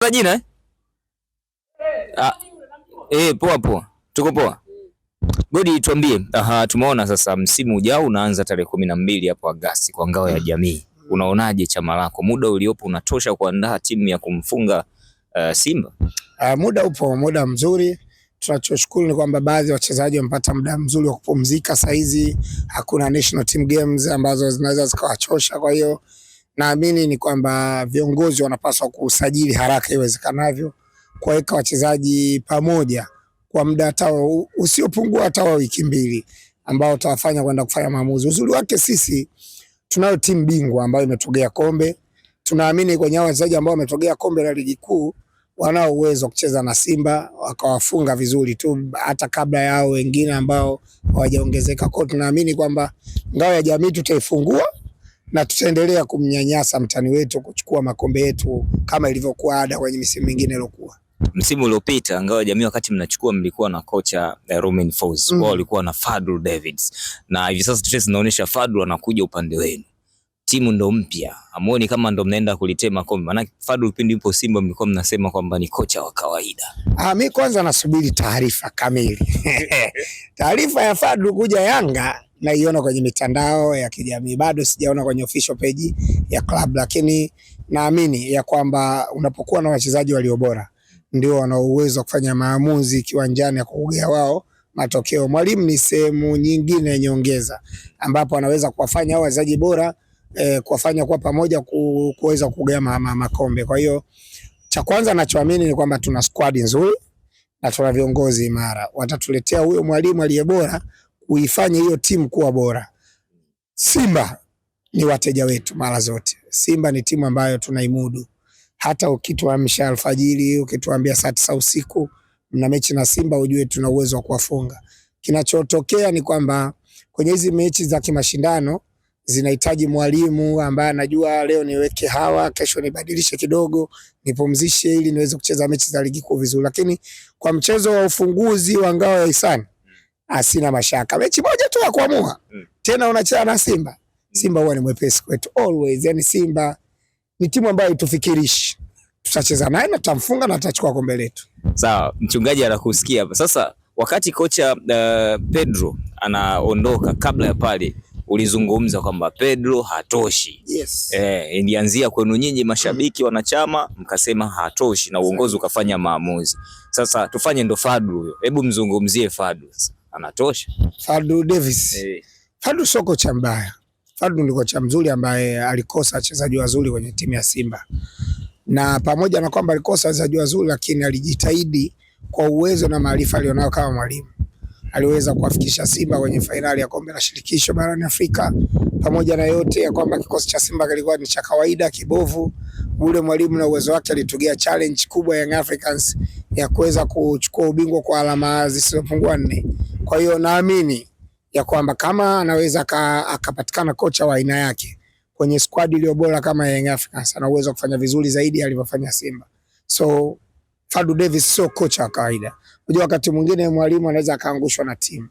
Umenipa jina eh? Poa poa. Tuko poa. Godi, tuambie. Tumeona sasa msimu ujao unaanza tarehe 12 hapo Agosti kwa Ngao ya Jamii. Unaonaje chama lako? Muda uliopo unatosha kuandaa timu ya kumfunga Simba? Muda upo, muda mzuri. Tunachoshukuru ni kwamba baadhi ya wachezaji wamepata muda mzuri wa kupumzika. Saa hizi hakuna national team games ambazo zinaweza zikawachosha. Kwa hiyo naamini ni kwamba viongozi wanapaswa kusajili haraka iwezekanavyo, kuweka wachezaji pamoja kwa muda hata usiopungua hata wiki 2 ambao utawafanya kwenda kufanya maamuzi. Uzuri wake sisi tunayo timu bingwa ambayo imetogea kombe. Tunaamini kwenye wachezaji ambao wametogea kombe la ligi kuu wanao uwezo kucheza na Simba wakawafunga vizuri tu hata kabla yao wengine ambao hawajaongezeka. Kwa tunaamini kwamba Ngao ya Jamii tutaifungua na tutaendelea kumnyanyasa mtani wetu kuchukua makombe yetu kama ilivyokuwa ada kwenye misimu mingine iliyokuwa. Msimu uliopita Ngao ya Jamii wakati mnachukua mlikuwa na kocha Romain Folz, wao walikuwa na Fadlu Davids, na hivi sasa tetesi zinaonyesha Fadlu anakuja upande wenu. Timu ndo mpya, amuoni kama ndo mnaenda kulitema kombe? Maana Fadlu kipindi yupo Simba mlikuwa mnasema kwamba ni kocha wa kawaida. Mimi kwanza nasubiri taarifa kamili. Taarifa ya Fadlu kuja Yanga naiona kwenye mitandao ya kijamii, bado sijaona kwenye official page ya club, lakini naamini ya kwamba unapokuwa na wachezaji walio bora ndio wana uwezo kufanya maamuzi kiwanjani ya kuugea wao matokeo. Mwalimu ni sehemu nyingine ya nyongeza ambapo anaweza kuwafanya hao wachezaji bora kuwafanya kwa pamoja kuweza kugea makombe. Kwa hiyo cha kwanza ninachoamini ni kwamba tuna squad nzuri na tuna viongozi imara. Watatuletea huyo mwalimu aliye bora kuifanya hiyo timu kuwa bora. Simba ni wateja wetu mara zote. Simba ni timu ambayo tunaimudu. Hata ukituamsha alfajiri, ukituambia saa 9 usiku mna mechi na Simba, ujue tuna uwezo wa kuwafunga. Kinachotokea ni kwamba kwenye hizi mechi za kimashindano zinahitaji mwalimu ambaye anajua leo niweke hawa, kesho nibadilishe kidogo, nipumzishe ili niweze kucheza mechi za ligi kuu vizuri. Lakini kwa mchezo wa ufunguzi wa Ngao ya Hisani asina mashaka. Mechi moja tu ya kuamua. Tena unacheza na Simba. Simba huwa ni mwepesi kwetu always. Yani Simba ni timu ambayo itufikirishi. Tutacheza naye na tutamfunga na tutachukua kombe letu. Sawa, mchungaji anakusikia hapa. Sasa wakati kocha Pedro anaondoka, kabla ya pale ulizungumza kwamba Pedro hatoshi. Yes. Ilianzia kwenu nyinyi mashabiki wanachama, mkasema hatoshi na uongozi ukafanya maamuzi. Sasa tufanye ndo Fadlu huyo. Hebu mzungumzie Fadlu. Anatosha? Fadlu Davis. Fadlu sio kocha mbaya. Fadlu ni kocha mzuri ambaye alikosa wachezaji wazuri kwenye timu ya Simba. Na pamoja na kwamba alikosa wachezaji wazuri, lakini alijitahidi kwa uwezo na maarifa alionao kama mwalimu. Aliweza kuwafikisha Simba kwenye fainali ya kombe la shirikisho barani Afrika. Pamoja na yote ya kwamba kikosi cha Simba kilikuwa ni cha kawaida kibovu, ule mwalimu na uwezo wake alitugea challenge kubwa Young Africans ya kuweza kuchukua ubingwa kwa alama zisizopungua 4. Kwa hiyo naamini ya kwamba kama anaweza akapatikana kocha wa aina yake kwenye squad iliyo bora kama Young Africans, ana uwezo kufanya vizuri zaidi alivyofanya Simba. So Fadlu Davis sio kocha wa kawaida. Unajua wakati mwingine mwalimu anaweza akaangushwa na timu.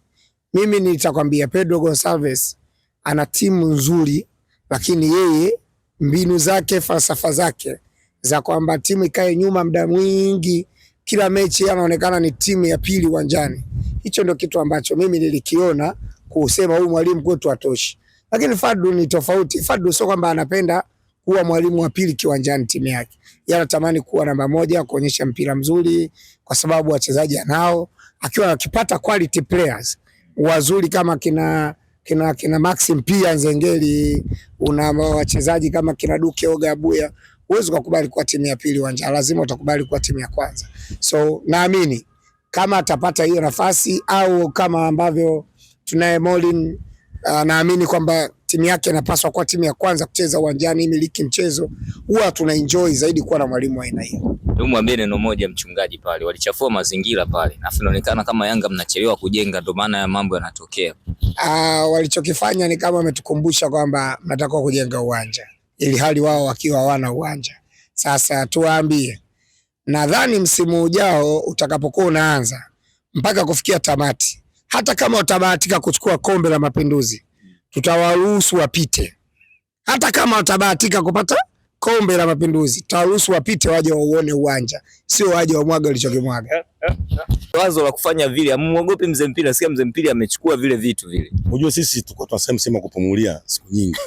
Mimi nitakwambia Pedro Gonçalves ana timu nzuri, lakini yeye mbinu zake, falsafa zake za kwamba timu ikae nyuma muda mwingi, kila mechi anaonekana ni timu ya pili uwanjani. Hicho ndio kitu ambacho mimi nilikiona kusema huyu mwalimu kwetu atoshi. Lakini Fadlu ni tofauti. Fadlu sio kwamba anapenda kuwa mwalimu wa pili kiwanjani timu yake. Yeye anatamani kuwa namba 1, kuonyesha mpira mzuri kwa sababu wachezaji anao, akiwa akipata quality players wazuri kama kina Maxim pia Nzengeli, una wachezaji kama kina Duke Oga Abuya, huwezi kukubali kuwa timu ya pili uwanjani, lazima utakubali kuwa timu ya kwanza. So naamini kama atapata hiyo nafasi au kama ambavyo tunaye Molin, naamini kwamba timu yake inapaswa kuwa timu ya kwanza kucheza uwanjani, miliki mchezo, huwa tuna enjoy zaidi kuwa na mwalimu wa aina hiyo. Hebu mwambie neno moja mchungaji, pale walichafua mazingira pale, na inaonekana kama Yanga mnachelewa kujenga, ndio maana ya mambo yanatokea. Walichokifanya ni kama wametukumbusha kwamba mnataka kujenga uwanja ili hali wao wakiwa hawana uwanja. Sasa tuwaambie, nadhani msimu ujao utakapokuwa unaanza mpaka kufikia tamati, hata kama utabahatika kuchukua kombe la Mapinduzi, tutawaruhusu wapite. Hata kama utabahatika kupata Kombe la Mapinduzi taruhusu wapite waje wauone uwanja, sio waje wamwaga walichokimwaga. Wazo la kufanya vile, amuogopi mzee mpira, sikia mzee mpira amechukua vile vitu vile. Unajua sisi tuko tunasema sema kupumulia siku nyingi.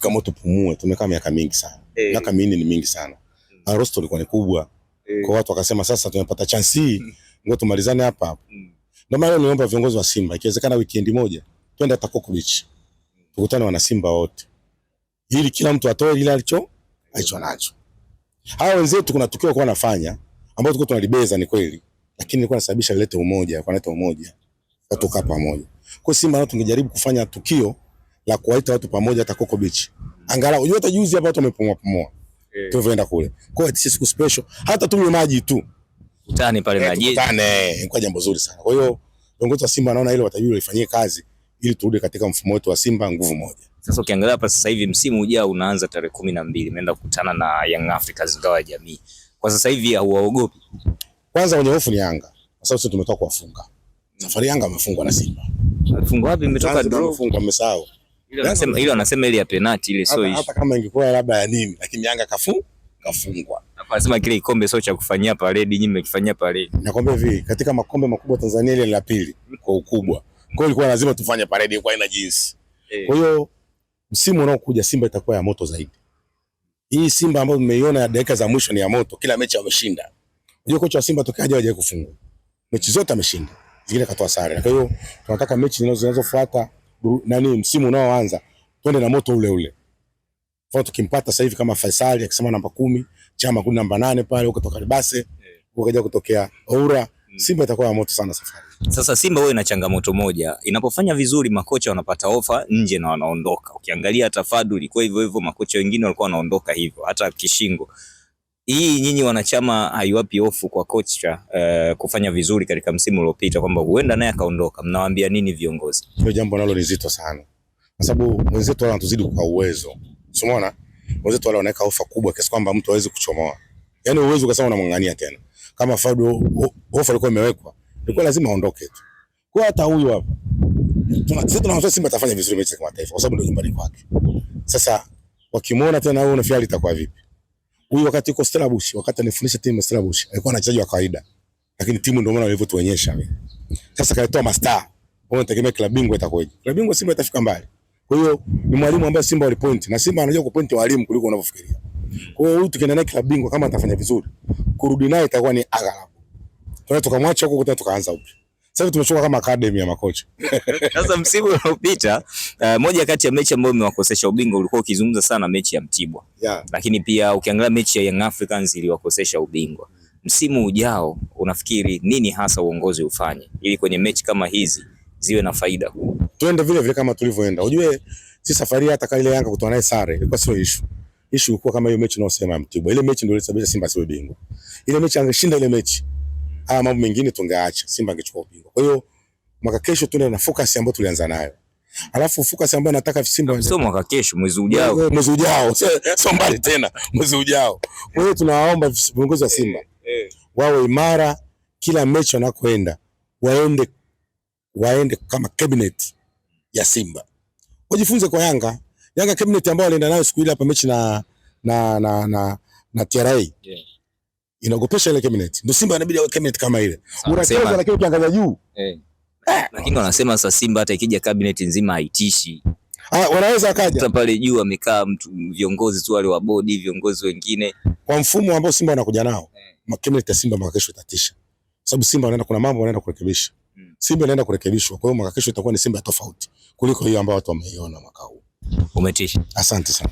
Kama tupumue, tumekaa miaka mingi sana. Miaka mingi ni mingi sana. Roster ilikuwa ni kubwa. Kwa watu wakasema sasa tumepata chance hii, ngoja tumalizane hapa hapa. Ndio maana niomba viongozi wa Simba, ikiwezekana weekend moja, twende hata Coco Beach. Tukutane wana Simba wote. Ili kila mtu atoe ile alicho nacho. Hao wenzetu kuna tukio kwa wanafanya ambao tulikuwa tunalibeza ni kweli, lakini ilikuwa inasababisha lete umoja, kuleta umoja. Watu kaa pamoja. Kwa Simba nao tungejaribu kufanya tukio la kuwaita watu pamoja hata Coco Beach. Angalau unajua hata juzi hapa watu wamepumua. Tunaenda kule. Kwa hiyo siku special hata tunywe maji tu. Utani pale maji. Utani kwa jambo zuri sana. Kwa hiyo viongozi wa Simba naona ile watajua ifanyie kazi ili turudi katika mfumo wetu wa Simba nguvu moja. Sasa ukiangalia hapa sasa hivi msimu ujao unaanza tarehe 12, imeenda kukutana na Young Africans Ngao ya Jamii. Kwa sasa hivi hauwaogopi? Kwanza wenye hofu ni Yanga. Kwa sababu sisi tumetoka kuwafunga. Safari Yanga amefungwa na Simba. Alifungwa wapi? Imetoka draw. Amefungwa, amesahau. Ile anasema ile ya penalty ile sio hata kama ingekuwa labda ya nini, lakini Yanga kafungwa. Anasema kile kikombe sio cha kufanyia parade, nyinyi mmekifanyia parade. Nakwambia hivi, katika makombe makubwa Tanzania ile la pili kwa ukubwa. Kwa hiyo ilikuwa lazima tufanye parade kwa aina jinsi. Kwa hiyo msimu unaokuja Simba itakuwa ya moto zaidi. Hii Simba ambayo mmeiona ya dakika za mwisho ni ya moto, kila mechi ameshinda. Unajua kocha wa Simba tokea hajaje kufungwa. Mechi zote ameshinda. Zingine katoa sare. Kwa hiyo tunataka mechi zinazofuata msimu unaoanza twende na moto ule ule. Kwa tukimpata sasa hivi kama Faisal akisema namba 10, Chama kuna namba 8 pale huko kutoka Libase, ukaja kutokea Oura, Simba itakuwa ya moto sana safari. Sasa Simba wewe ina changamoto moja, inapofanya vizuri makocha wanapata ofa nje na wanaondoka. Ukiangalia hata Fadu ilikuwa hivyo hivyo, makocha wengine walikuwa wanaondoka hivyo, hata Kishingo. Hii nyinyi wanachama haiwapi hofu kwa kocha kufanya vizuri katika msimu uliopita kwamba huenda naye akaondoka? Mnawaambia nini viongozi? Hiyo jambo nalo ni zito sana. Kwa sababu wenzetu wale wanatuzidi kwa uwezo. Umeona? Wenzetu wale wanaweka ofa kubwa kiasi kwamba mtu hawezi kuchomoa. Yaani uwezo ukasema unamngangania tena. Kama Fadu ofa ilikuwa imewekwa, ilikuwa lazima aondoke tu. Kwa hata huyu hapa. Sisi tunaona Simba atafanya vizuri mechi za kimataifa kwa sababu ndio nyumbani kwake. Sasa wakimwona tena huyo unafikiri itakuwa vipi? Huyu wakati yuko Stellenbosch, wakati anifundisha timu ya Stellenbosch, alikuwa anachezaji wa kawaida. Lakini timu ndio maana walivyotuonyesha. Sasa kaitoa mastaa. Wao wanategemea klabu bingwa itakuwaje? Klabu bingwa Simba itafika mbali. Kwa hiyo ni mwalimu ambaye Simba walipoint na Simba anajua kupoint walimu kuliko unavyofikiria. Kwa hiyo huyu tukienda naye klabu bingwa kama atafanya vizuri, kurudi naye itakuwa ni aghalabu. Tunaweza tukamwacha huko kutaka tukaanza upya. Sasa hivi tumeshuka kama academy ya makocha. Sasa msimu uliopita moja kati ya mechi ambayo imewakosesha ubingwa ulikuwa ukizungumza sana mechi ya Mtibwa. Lakini pia ukiangalia mechi ya Young Africans iliwakosesha ubingwa. Msimu ujao unafikiri nini hasa uongozi ufanye ili kwenye mechi kama hizi ziwe na faida? Tuende vile vile kama tulivyoenda. Unajue si safari hata kama ile Yanga kutoa naye sare ilikuwa sio issue. Issue ilikuwa kama hiyo mechi unayosema ya Mtibwa. Ile mechi ndio ilisababisha Simba siwe bingwa. Ile mechi angeshinda ile mechi, haya mambo mengine tungeacha, Simba angechukua ubingwa. Kwa hiyo mwaka kesho tuende na focus ambayo tulianza nayo. Alafu focus ambayo nataka Simba sio mwaka kesho, mwezi ujao. Mwezi ujao. Sio mbali tena, mwezi ujao. Kwa hiyo tunawaomba viongozi wa Simba wawe imara kila mechi wanakoenda. Waende kama cabinet ya Simba. Wajifunze kwa Yanga. Yanga cabinet ambayo alienda nayo siku ile hapa mechi na TRA. Inagopesha ile cabinet. Ndio Simba inabidi awe cabinet kama ile. Unacheza lakini ukiangalia juu. Lakini wanasema sasa Simba hata ikija cabinet nzima haitishi. Wanaweza akaja. Hata pale juu amekaa mtu viongozi tu wale wa bodi, viongozi wengine. Kwa mfumo ambao Simba wanakuja nao, cabinet ya Simba mwaka kesho itatisha. Sababu Simba wanaenda kuna mambo wanaenda kurekebisha. Simba inaenda kurekebishwa. Kwa hiyo mwaka kesho itakuwa ni Simba tofauti kuliko hiyo ambayo watu wameiona mwaka huu. Umetisha. Asante sana.